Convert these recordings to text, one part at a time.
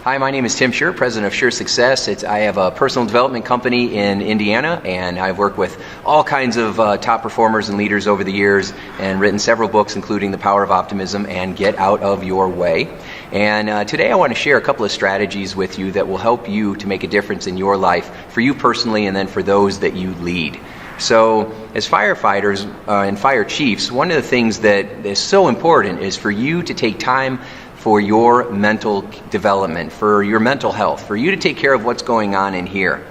Hi, my name is Tim Shurr, president of Shurr Success. I have a personal development company in Indiana, and I've worked with all kinds of top performers and leaders over the years and written several books, including The Power of Optimism and Get Out of Your Way. And today I want to share a couple of strategies with you that will help you to make a difference in your life, for you personally and then for those that you lead. So as firefighters and fire chiefs, one of the things that is so important is for you to take time for your mental development, for your mental health, for you to take care of what's going on in here.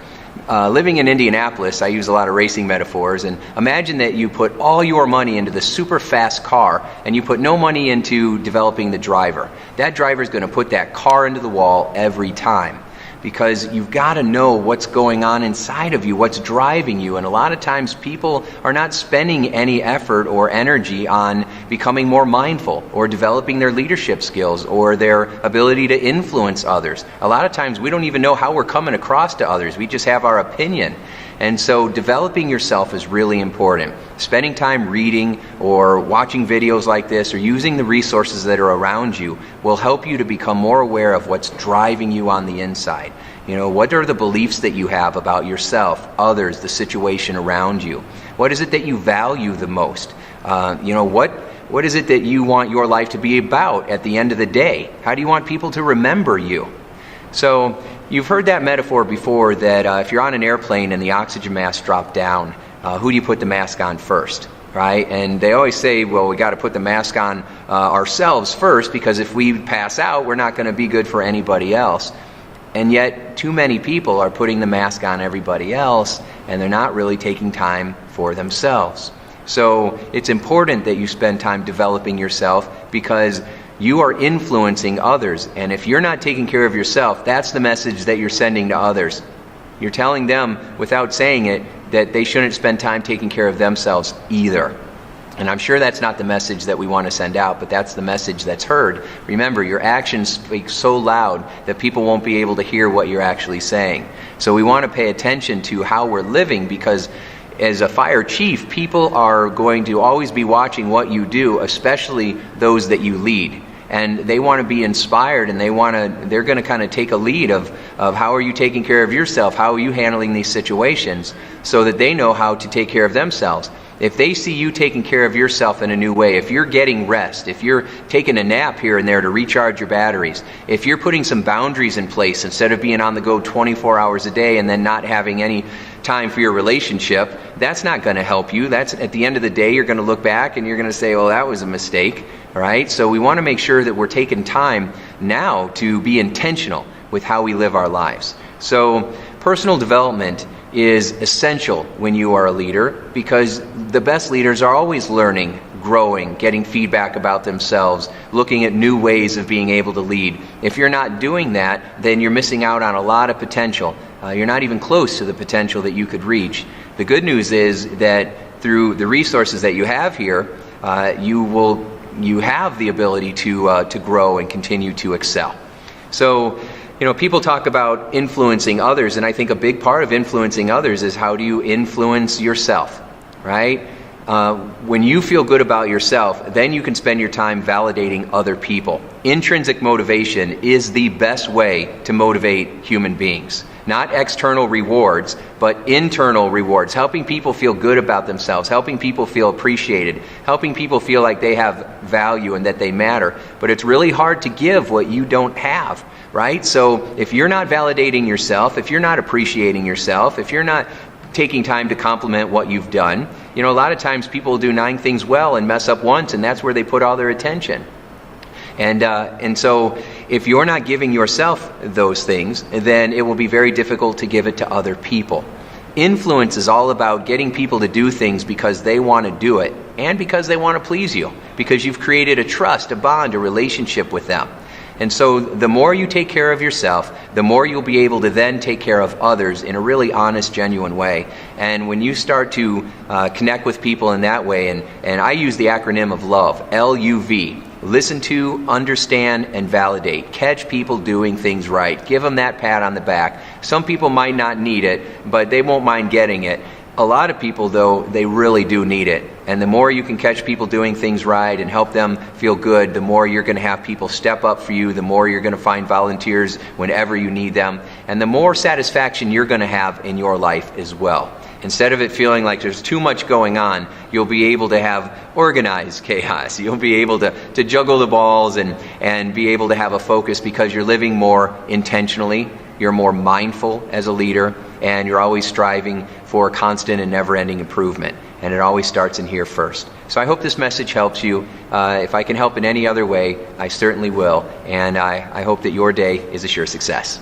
Living in Indianapolis, I use a lot of racing metaphors, and imagine that you put all your money into the super fast car and you put no money into developing the driver. That driver is going to put that car into the wall every time, because you've got to know what's going on inside of you, what's driving you. And a lot of times people are not spending any effort or energy on becoming more mindful or developing their leadership skills or their ability to influence others. A lot of times we don't even know how we're coming across to others. We just have our opinion. And so developing yourself is really important. Spending time reading or watching videos like this or using the resources that are around you will help you to become more aware of what's driving you on the inside. You know, what are the beliefs that you have about yourself, others, the situation around you? What is it that you value the most? What is it that you want your life to be about at the end of the day? How do you want people to remember you? So you've heard that metaphor before, that if you're on an airplane and the oxygen mask dropped down, who do you put the mask on first, right? And they always say, well, we got to put the mask on ourselves first, because if we pass out, we're not going to be good for anybody else. And yet too many people are putting the mask on everybody else, and they're not really taking time for themselves. So it's important that you spend time developing yourself, because you are influencing others. And if you're not taking care of yourself, that's the message that you're sending to others. You're telling them, without saying it, that they shouldn't spend time taking care of themselves either. And I'm sure that's not the message that we want to send out, but that's the message that's heard. Remember, your actions speak so loud that people won't be able to hear what you're actually saying. So we want to pay attention to how we're living, because as a fire chief, people are going to always be watching what you do, especially those that you lead. And they want to be inspired, and they're going to kind of take a lead of how are you taking care of yourself, how are you handling these situations, so that they know how to take care of themselves. If they see you taking care of yourself in a new way, if you're getting rest, if you're taking a nap here and there to recharge your batteries, if you're putting some boundaries in place instead of being on the go 24 hours a day and then not having any time for your relationship, that's not going to help you. That's, at the end of the day, you're going to look back and you're going to say, well, that was a mistake. All right? So we want to make sure that we're taking time now to be intentional with how we live our lives. So personal development is essential when you are a leader, because the best leaders are always learning, growing, getting feedback about themselves, looking at new ways of being able to lead. If you're not doing that, then you're missing out on a lot of potential. You're not even close to the potential that you could reach. The good news is that through the resources that you have here, you have the ability to grow and continue to excel. So, people talk about influencing others, and I think a big part of influencing others is how do you influence yourself, right? When you feel good about yourself, then you can spend your time validating other people. Intrinsic motivation is the best way to motivate human beings. Not external rewards, but internal rewards. Helping people feel good about themselves, helping people feel appreciated, helping people feel like they have value and that they matter. But it's really hard to give what you don't have, right? So if you're not validating yourself, if you're not appreciating yourself, if you're not taking time to compliment what you've done, a lot of times people do 9 things well and mess up once, and that's where they put all their attention. And so if you're not giving yourself those things, then it will be very difficult to give it to other people. Influence is all about getting people to do things because they want to do it and because they want to please you, because you've created a trust, a bond, a relationship with them. And so the more you take care of yourself, the more you'll be able to then take care of others in a really honest, genuine way. And when you start to connect with people in that way, and I use the acronym of LOVE, L-U-V, listen to, understand, and validate. Catch people doing things right. Give them that pat on the back. Some people might not need it, but they won't mind getting it. A lot of people, though, they really do need it. And the more you can catch people doing things right and help them feel good, the more you're going to have people step up for you, the more you're going to find volunteers whenever you need them, and the more satisfaction you're going to have in your life as well. Instead of it feeling like there's too much going on, you'll be able to have organized chaos. You'll be able to juggle the balls and be able to have a focus because you're living more intentionally, you're more mindful as a leader, and you're always striving for constant and never-ending improvement. And it always starts in here first. So I hope this message helps you. If I can help in any other way, I certainly will. And I hope that your day is a sure success.